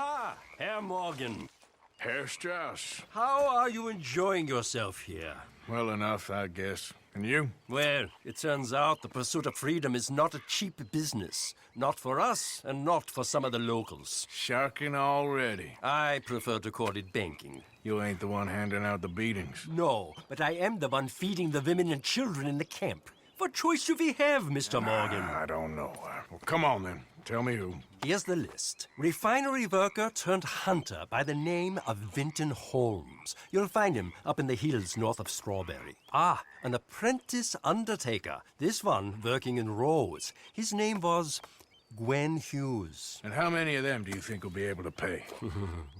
Ah, Herr Morgan. Herr Strauss. How are you enjoying yourself here? Well enough, I guess. And you? Well, it turns out the pursuit of freedom is not a cheap business. Not for us, and not for some of the locals. Sharking already. I prefer to call it banking. You ain't the one handing out the beatings. No, but I am the one feeding the women and children in the camp. What choice do we have, Mr. Morgan? I don't know. Well, come on then. Tell me who. Here's the list. Refinery worker turned hunter by the name of Vinton Holmes. You'll find him up in the hills north of Strawberry. Ah, an apprentice undertaker. This one working in rows. His name was Gwen Hughes. And how many of them do you think will be able to pay?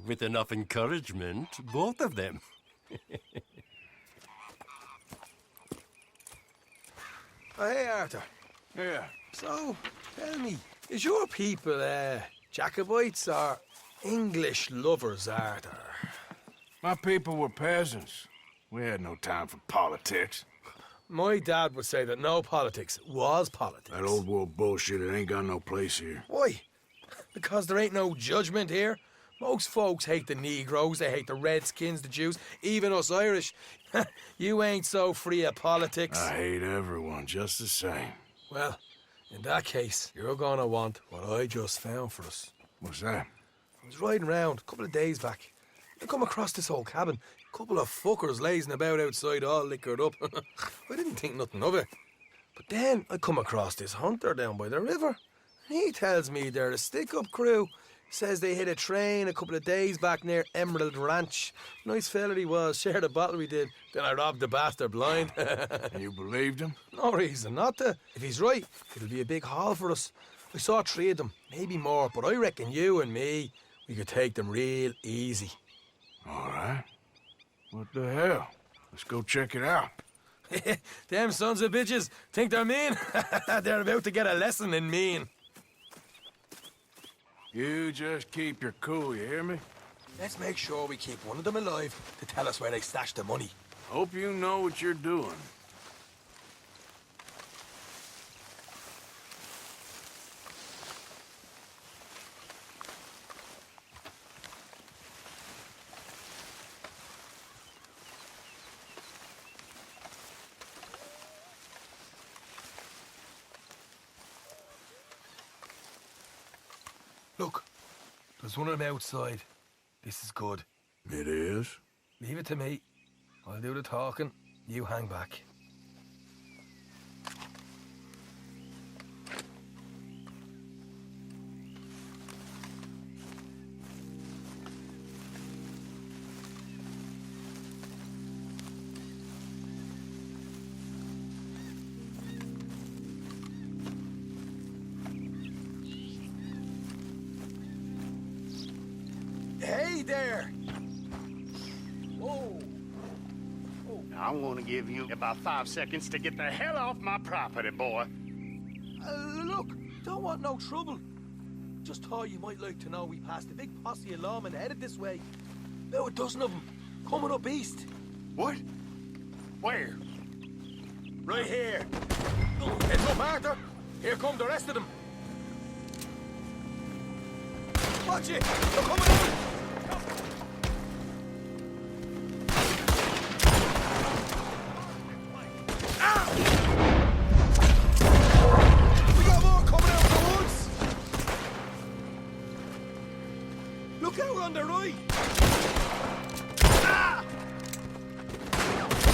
With enough encouragement, both of them. Oh, hey, Arthur. Yeah. So, tell me, is your people, Jacobites or English lovers, Arthur? My people were peasants. We had no time for politics. My dad would say that no politics was politics. That old world bullshit, it ain't got no place here. Why? Because there ain't no judgment here. Most folks hate the Negroes, they hate the Redskins, the Jews, even us Irish. You ain't so free of politics. I hate everyone just the same. Well, in that case, you're gonna want what I just found for us. What's that? I was riding around a couple of days back. I come across this old cabin. A couple of fuckers lazing about outside all liquored up. I didn't think nothing of it. But then I come across this hunter down by the river. He tells me they're a stick-up crew. Says they hit a train a couple of days back near Emerald Ranch. Nice fella he was, shared a bottle we did. Then I robbed the bastard blind. You believed him? No reason not to. If he's right, it'll be a big haul for us. I saw 3 of them, maybe more, but I reckon you and me, we could take them real easy. All right. What the hell? Let's go check it out. Them sons of bitches think they're mean. They're about to get a lesson in mean. You just keep your cool, you hear me? Let's make sure we keep one of them alive to tell us where they stashed the money. Hope you know what you're doing. Look, there's one of them outside. This is good. It is? Leave it to me. I'll do the talking. You hang back. Hey there! Whoa! I'm gonna give you about 5 seconds to get the hell off my property, boy. Look, don't want no trouble. Just thought you might like to know we passed a big posse of lawmen headed this way. About a dozen of them, coming up east. What? Where? Right here. Heads up, Arthur. Here come the rest of them. Watch it! They're coming out! We got more coming out of the woods! Look out on the right! Ah!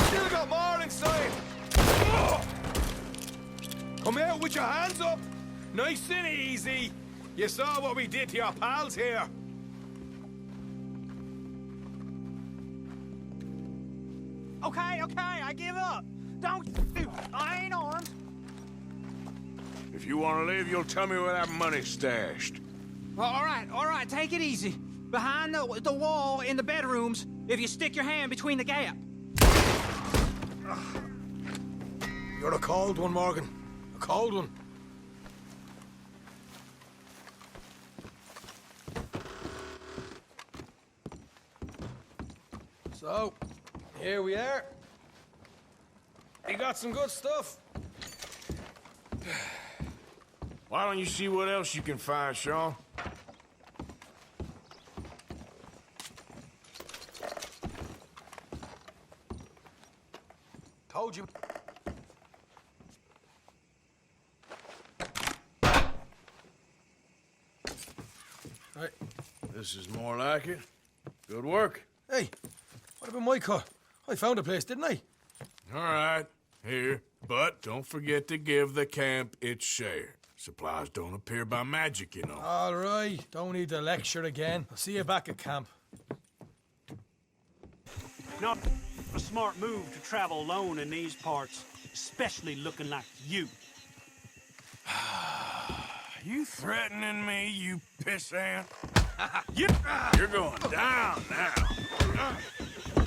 Still got more inside! Come out with your hands up! Nice and easy! You saw what we did to your pals here. Okay, I give up. Don't shoot. I ain't armed. If you want to leave, you'll tell me where that money's stashed. Well, all right, take it easy. Behind the wall in the bedrooms, if you stick your hand between the gap. You're a cold one, Morgan. A cold one. So, here we are. You got some good stuff. Why don't you see what else you can find, Sean? told you. Right. This is more like it. Good work. Hey, what about my car? I found a place, didn't I? All right. Here. But don't forget to give the camp its share. Supplies don't appear by magic, you know. All right. Don't need to lecture again. I'll see you back at camp. Not a smart move to travel alone in these parts, especially looking like you. You threatening me, you pissant? You're going down now.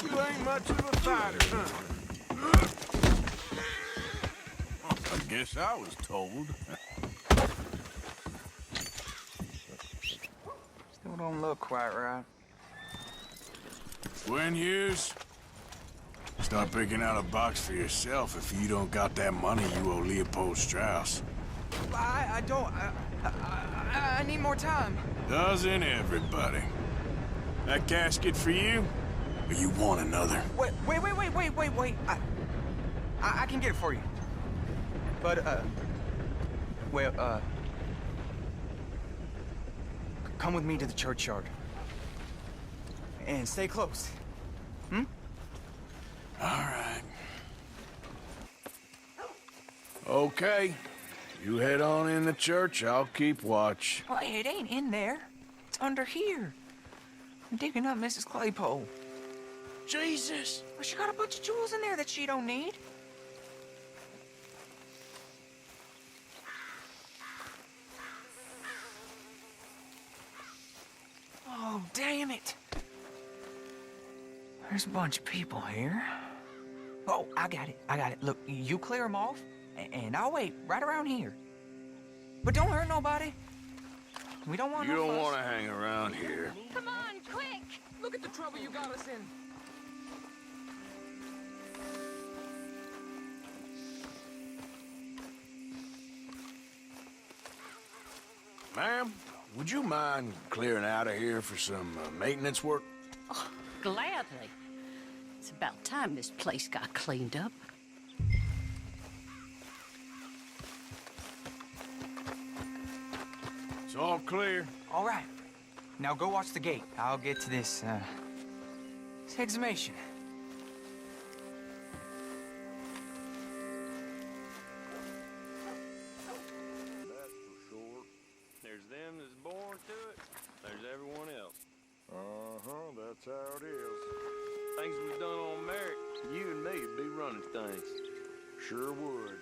You ain't much of a fighter, huh? I guess I was told. Still don't look quite right. When Hughes, start picking out a box for yourself if you don't got that money you owe Leopold Strauss. I don't. I need more time. Doesn't everybody? That casket for you? Or you want another? Wait. I can get it for you. But, come with me to the churchyard. And stay close. Hmm? All right. Okay. You head on in the church, I'll keep watch. Well, it ain't in there. It's under here. I'm digging up Mrs. Claypole. Jesus! Well, she got a bunch of jewels in there that she don't need. Oh, damn it. There's a bunch of people here. Oh, I got it. Look, you clear them off, and I'll wait right around here. But don't hurt nobody. We don't want You no don't fuss. want to hang around here. Come on, quick! Look at the trouble you got us in. Ma'am, would you mind clearing out of here for some maintenance work? Gladly. It's about time this place got cleaned up. It's all clear. All right. Now go watch the gate. I'll get to this exhumation. That's for sure. There's them that's born to it. There's everyone else. Uh-huh, that's how it is. Things was done on merit, you and me'd be running things. Sure would.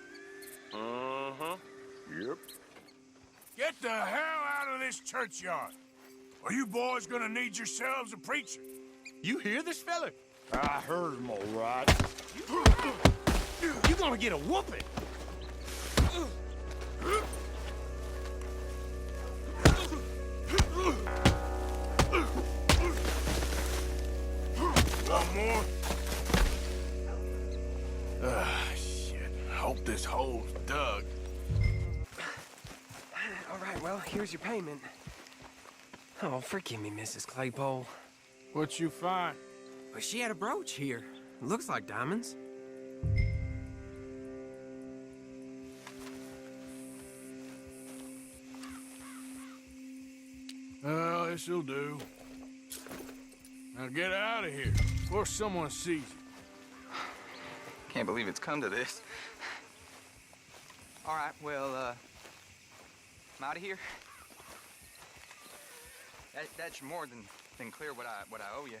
Uh-huh. Yep. Get the hell out of this churchyard. Are you boys gonna need yourselves a preacher? You hear this fella? I heard him all right. You gonna get a whooping. One more? Shit. Hope this hole's dug. All right, well, here's your payment. Oh, forgive me, Mrs. Claypole. What you find? Well, she had a brooch here. Looks like diamonds. Well, this'll do. Now get out of here before someone sees you. Can't believe it's come to this. All right, well, I'm out of here. That's more than clear what I owe you.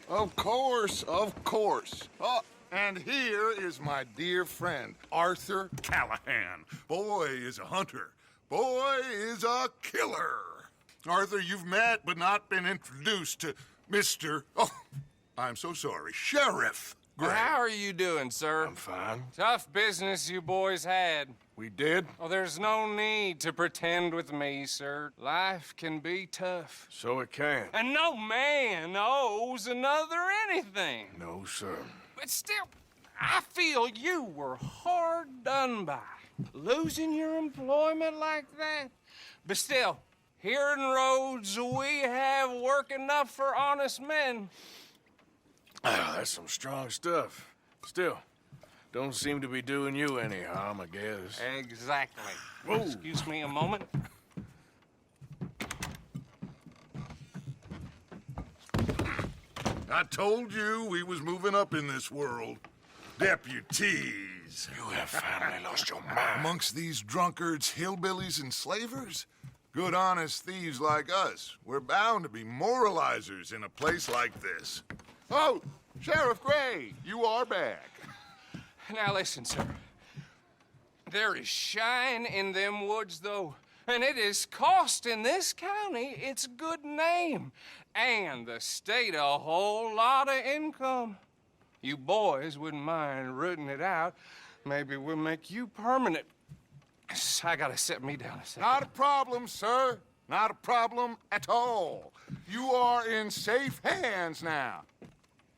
Of course, of course. Oh, and here is my dear friend, Arthur Callahan. Boy is a hunter. Boy is a killer. Arthur, you've met but not been introduced to Mr. Oh, I'm so sorry, Sheriff Great. How are you doing, sir? I'm fine. Tough business you boys had. We did? Oh, there's no need to pretend with me, sir. Life can be tough. So it can. And no man owes another anything. No, sir. But still, I feel you were hard done by. Losing your employment like that. But still, here in Rhodes, we have work enough for honest men. Ah, that's some strong stuff. Still, don't seem to be doing you any harm, I guess. Exactly. Whoa. Excuse me a moment. I told you we was moving up in this world. Deputies. You have finally lost your mind. Amongst these drunkards, hillbillies, and slavers? Good, honest thieves like us. We're bound to be moralizers in a place like this. Oh, Sheriff Gray, you are back. Now listen, sir. There is shine in them woods, though, and it is costing this county its good name and the state a whole lot of income. You boys wouldn't mind rooting it out. Maybe we'll make you permanent. I gotta sit me down a second. Not a problem, sir. Not a problem at all. You are in safe hands now.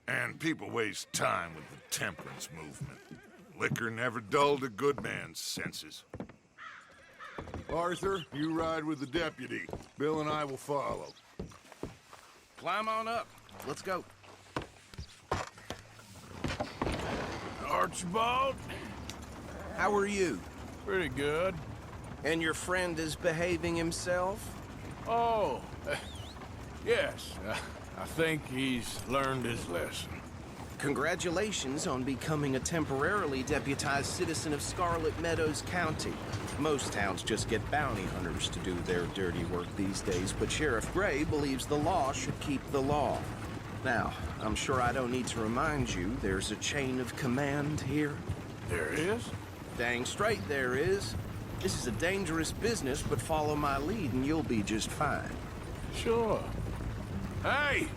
And people waste time with the temperance movement. Liquor never dulled a good man's senses. Arthur, you ride with the deputy. Bill and I will follow. Climb on up. Let's go. Archibald? How are you? Pretty good. And your friend is behaving himself? Oh, yes. I think he's learned his lesson. Congratulations on becoming a temporarily deputized citizen of Scarlet Meadows County. Most towns just get bounty hunters to do their dirty work these days, but Sheriff Gray believes the law should keep the law. Now, I'm sure I don't need to remind you there's a chain of command here. There is? Dang straight there is. This is a dangerous business, but follow my lead and you'll be just fine. Sure. Hey!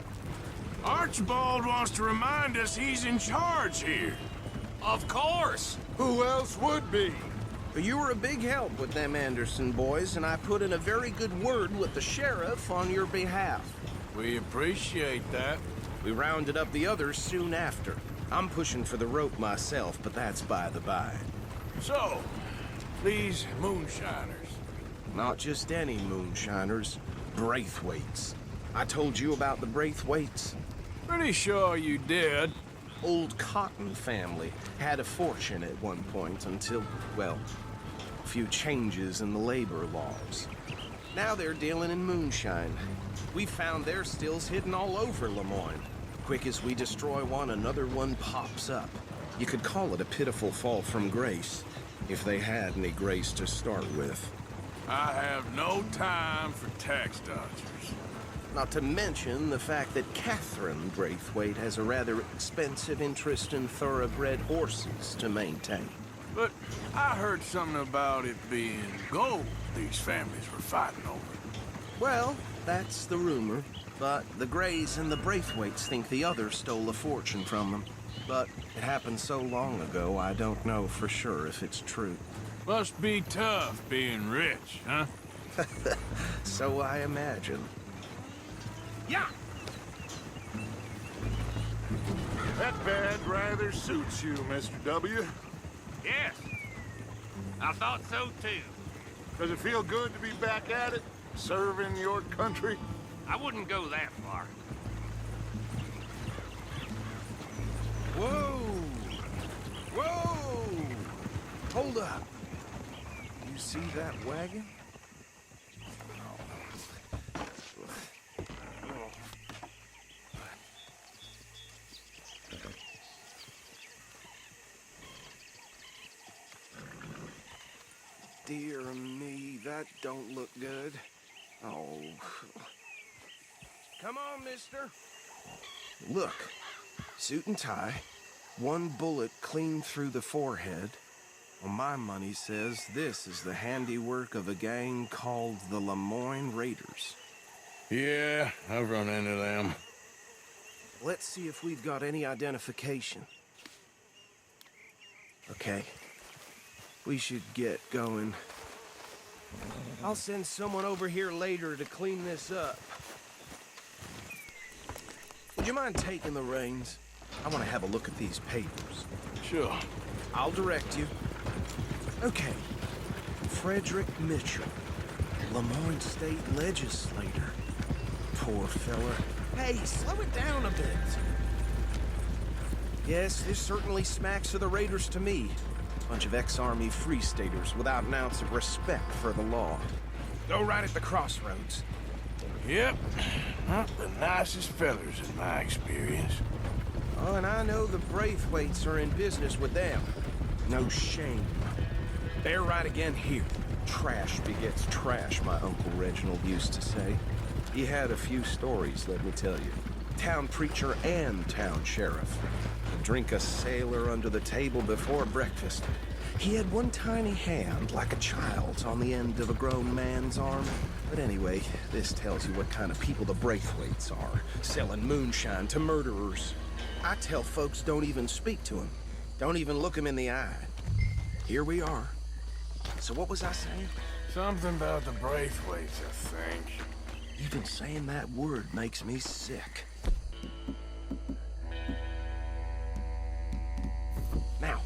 Archibald wants to remind us he's in charge here. Of course! Who else would be? You were a big help with them Anderson boys, and I put in a very good word with the sheriff on your behalf. We appreciate that. We rounded up the others soon after. I'm pushing for the rope myself, but that's by the by. So, these moonshiners. Not just any moonshiners, Braithwaites. I told you about the Braithwaites. Pretty sure you did. Old Cotton family had a fortune at one point until, well, a few changes in the labor laws. Now they're dealing in moonshine. We found their stills hidden all over Lemoyne. Quick as we destroy one, another one pops up. You could call it a pitiful fall from grace, if they had any grace to start with. I have no time for tax dodgers. Not to mention the fact that Catherine Braithwaite has a rather expensive interest in thoroughbred horses to maintain. But I heard something about it being gold these families were fighting over. Well, that's the rumor. But the Grays and the Braithwaites think the other stole a fortune from them. But it happened so long ago, I don't know for sure if it's true. Must be tough being rich, huh? So I imagine. Yeah! That bad rather suits you, Mr. W. Yes. I thought so, too. Does it feel good to be back at it, serving your country? I wouldn't go that far. Whoa! Whoa! Hold up. You see that wagon? Dear me, that don't look good. Oh. Come on, mister. Look, suit and tie, one bullet clean through the forehead. Well, my money says this is the handiwork of a gang called the Lemoyne Raiders. Yeah, I've run into them. Let's see if we've got any identification. Okay. We should get going. I'll send someone over here later to clean this up. Would you mind taking the reins? I want to have a look at these papers. Sure. I'll direct you. Okay. Frederick Mitchell, Lemoyne State Legislator. Poor fella. Hey, slow it down a bit. Yes, this certainly smacks of the Raiders to me. Bunch of ex-Army Free Staters without an ounce of respect for the law. Go right at the crossroads. Yep. Not the nicest fellers in my experience. Oh, and I know the Braithwaites are in business with them. No shame. They're right again here. Trash begets trash, my Uncle Reginald used to say. He had a few stories, let me tell you. Town preacher and town sheriff. Drink a sailor under the table before breakfast. He had one tiny hand, like a child's, on the end of a grown man's arm. But anyway, this tells you what kind of people the Braithwaites are. Selling moonshine to murderers. I tell folks don't even speak to him. Don't even look him in the eye. Here we are. So what was I saying? Something about the Braithwaites, I think. Even saying that word makes me sick. Now,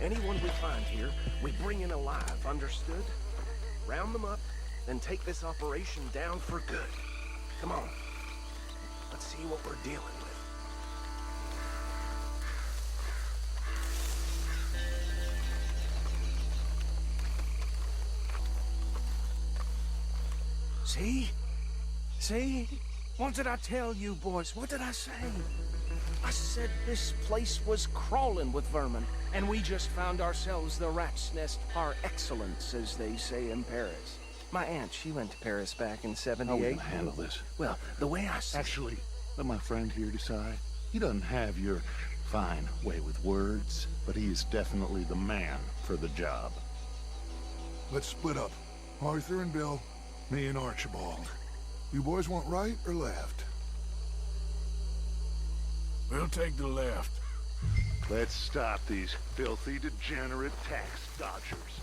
anyone we find here, we bring in alive, understood? Round them up, then take this operation down for good. Come on. Let's see what we're dealing with. See? See? What did I tell you, boys? What did I say? I said this place was crawling with vermin, and we just found ourselves the rat's nest par excellence, as they say in Paris. My aunt, she went to Paris back in '78. How are we gonna handle this? Well, the way I see Actually, let my friend here decide. He doesn't have your fine way with words, but he is definitely the man for the job. Let's split up. Arthur and Bill, me and Archibald. You boys want right or left? We'll take the left. Let's stop these filthy, degenerate tax dodgers.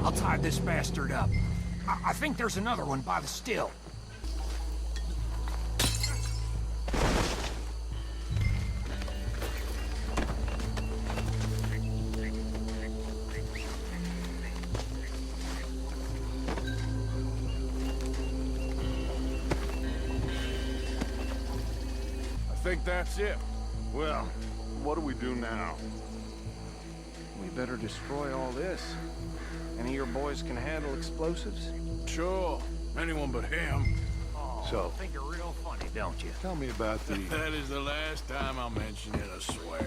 I'll tie this bastard up. I think there's another one by the still. I think that's it. Well, what do we do now? we better destroy all this. Any of your boys can handle explosives? Sure. Anyone but him. So, I think you're real funny, don't you? tell me about the... That is the last time I'll mention it, I swear.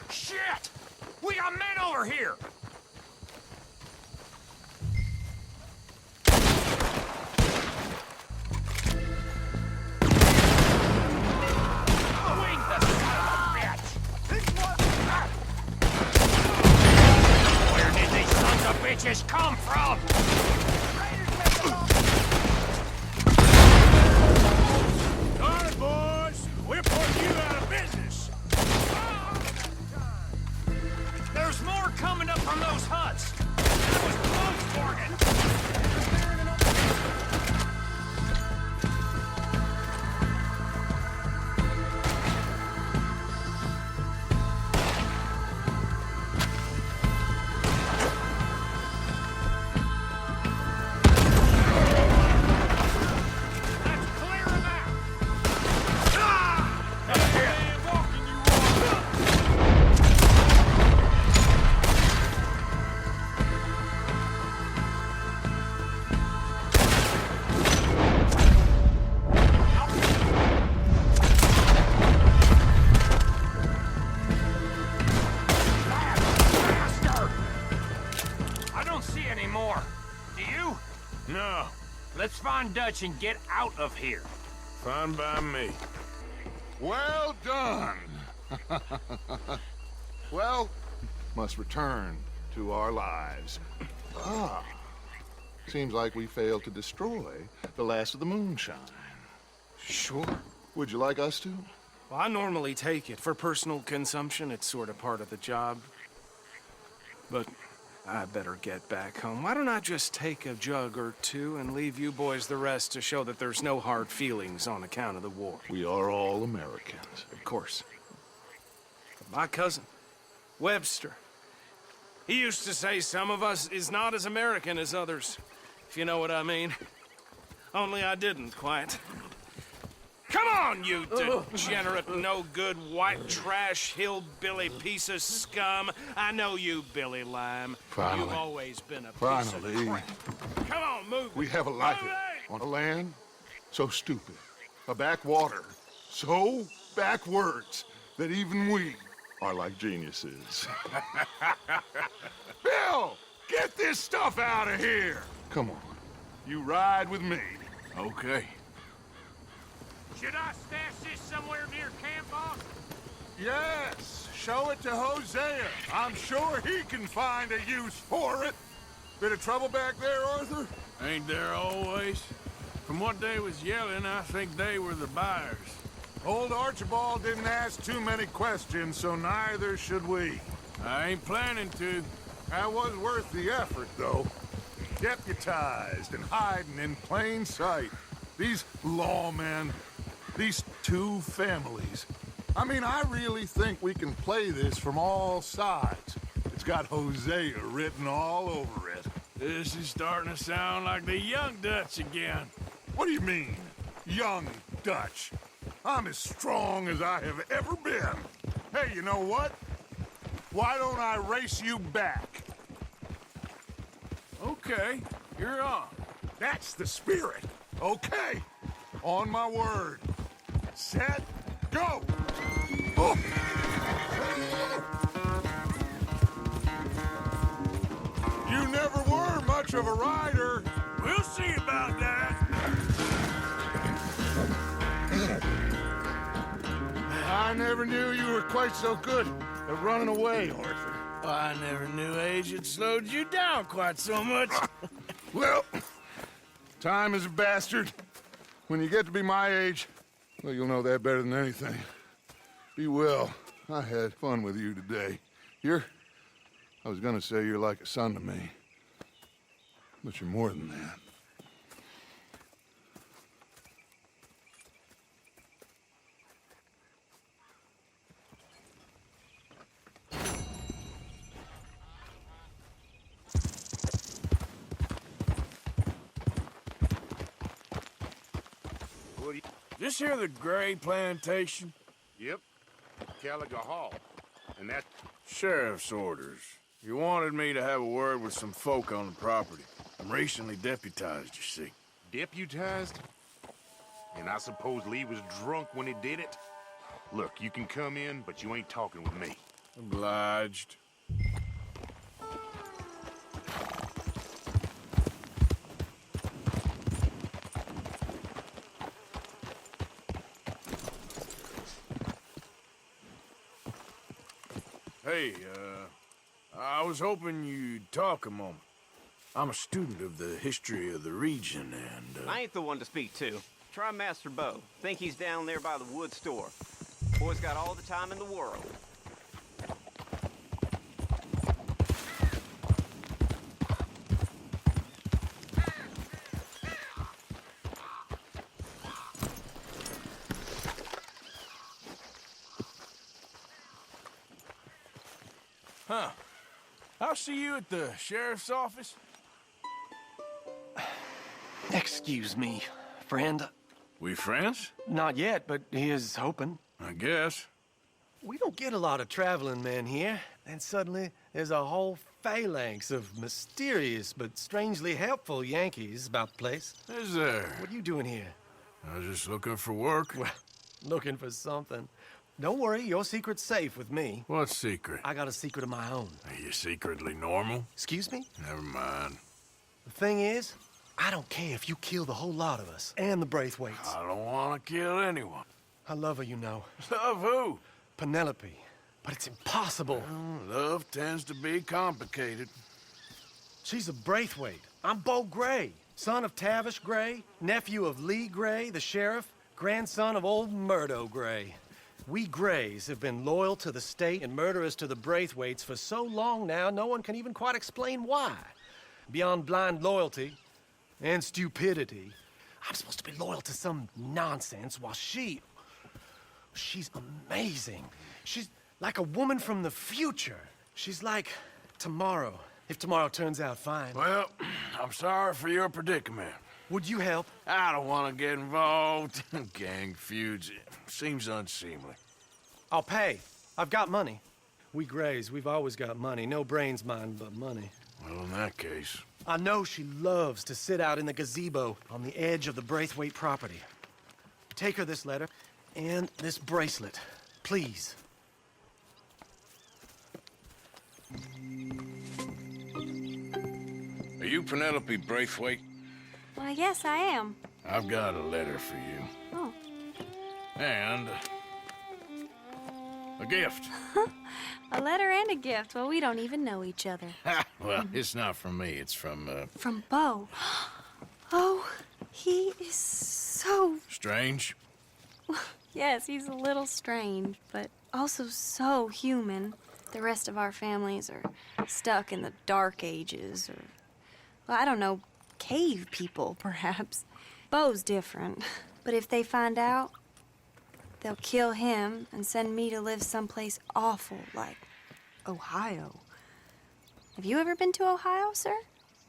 Shit! We got men over here! Wing the son of a bitch! Where did these sons of bitches come from? Darn it, boys! We're putting you out of business! There's more coming up from Fine Dutch and get out of here. Fine by me. Well done. Well, must return to our lives. Ah, seems like we failed to destroy the last of the moonshine. Sure. Would you like us to? Well, I normally take it. For personal consumption, it's sort of part of the job. But I better get back home. Why don't I just take a jug or two and leave you boys the rest to show that there's no hard feelings on account of the war? We are all Americans. Of course. But my cousin, Webster, he used to say some of us is not as American as others, if you know what I mean. Only I didn't quite. Come on, you degenerate, no-good, white trash, hillbilly piece of scum. I know you, Billy Lime. Finally. You've always been a piece Finally. of crap. Come on, move. We have a life on a land so stupid, a backwater so backwards that even we are like geniuses. Bill, get this stuff out of here. Come on, you ride with me. Okay. Should I stash this somewhere near camp, boss? Yes, show it to Hosea. I'm sure he can find a use for it. Bit of trouble back there, Arthur? Ain't there always? From what they was yelling, I think they were the buyers. Old Archibald didn't ask too many questions, so neither should we. I ain't planning to. That was worth the effort, though. Deputized and hiding in plain sight. These lawmen, these two families. I mean, I really think we can play this from all sides. It's got Hosea written all over it. This is starting to sound like the young Dutch again. What do you mean, young Dutch? I'm as strong as I have ever been. Hey, you know what? Why don't I race you back? Okay, you're on. That's the spirit. Okay, on my word. Set, go! Oh. You never were much of a rider. We'll see about that. I never knew you were quite so good at running away, Arthur. I never knew age had slowed you down quite so much. Well, time is a bastard. When you get to be my age, well, you'll know that better than anything. Be well. I had fun with you today. I was gonna say you're like a son to me. But you're more than that. This here the Gray Plantation? Yep. Caliga Hall. And that... Sheriff's orders. You wanted me to have a word with some folk on the property. I'm recently deputized, you see. Deputized? And I suppose Lee was drunk when he did it? Look, you can come in, but you ain't talking with me. Obliged. Hey, I was hoping you'd talk a moment. I'm a student of the history of the region, and, I ain't the one to speak to. Try Master Bo. Think he's down there by the wood store. Boy's got all the time in the world. Huh. I'll see you at the sheriff's office. Excuse me, friend. We friends? Not yet, but he is hoping. I guess. We don't get a lot of traveling men here, and suddenly there's a whole phalanx of mysterious but strangely helpful Yankees about the place. Is there? What are you doing here? I was just looking for work. Well, looking for something. Don't worry, your secret's safe with me. What secret? I got a secret of my own. Are you secretly normal? Excuse me? Never mind. The thing is, I don't care if you kill the whole lot of us and the Braithwaites. I don't want to kill anyone. I love her, you know. Love who? Penelope. But it's impossible. Well, love tends to be complicated. She's a Braithwaite. I'm Beau Gray, son of Tavish Gray, nephew of Lee Gray, the sheriff, grandson of old Murdo Gray. We Grays have been loyal to the state and murderous to the Braithwaites for so long now, no one can even quite explain why. Beyond blind loyalty and stupidity, I'm supposed to be loyal to some nonsense while she's amazing. She's like a woman from the future. She's like tomorrow, if tomorrow turns out fine. Well, I'm sorry for your predicament. Would you help? I don't want to get involved. Gang feuds seems unseemly. I'll pay. I've got money. We Grays, we've always got money. No brains, mind, but money. Well, in that case... I know she loves to sit out in the gazebo on the edge of the Braithwaite property. Take her this letter and this bracelet, please. Are you Penelope Braithwaite? Well, yes, I am. I've got a letter for you. Oh. And... a gift. A letter and a gift. Well, we don't even know each other. Well, it's not from me. It's from, From Beau. Oh, he is so... Strange? Yes, he's a little strange, but also so human. The rest of our families are stuck in the Dark Ages, or... well, I don't know, cave people, perhaps. Beau's different. But if they find out, they'll kill him and send me to live someplace awful, like Ohio. Have you ever been to Ohio, sir?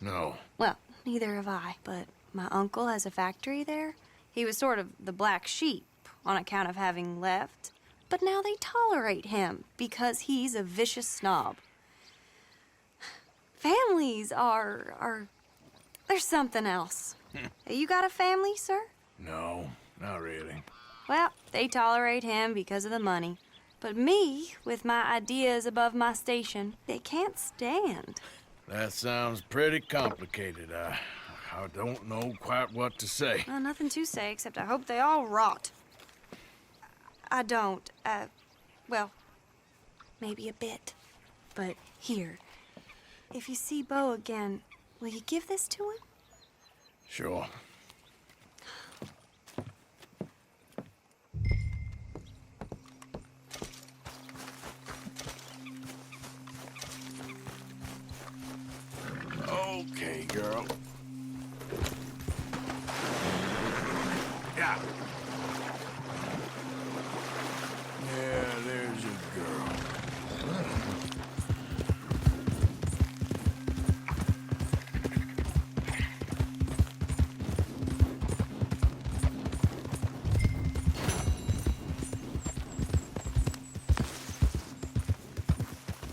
No. Well, neither have I, but my uncle has a factory there. He was sort of the black sheep on account of having left. But now they tolerate him because he's a vicious snob. Families are there's something else. You got a family, sir? No, not really. Well, they tolerate him because of the money. But me, with my ideas above my station, they can't stand. That sounds pretty complicated. I don't know quite what to say. Well, nothing to say, except I hope they all rot. I don't, well, maybe a bit. But here, if you see Beau again, will you give this to him? Sure.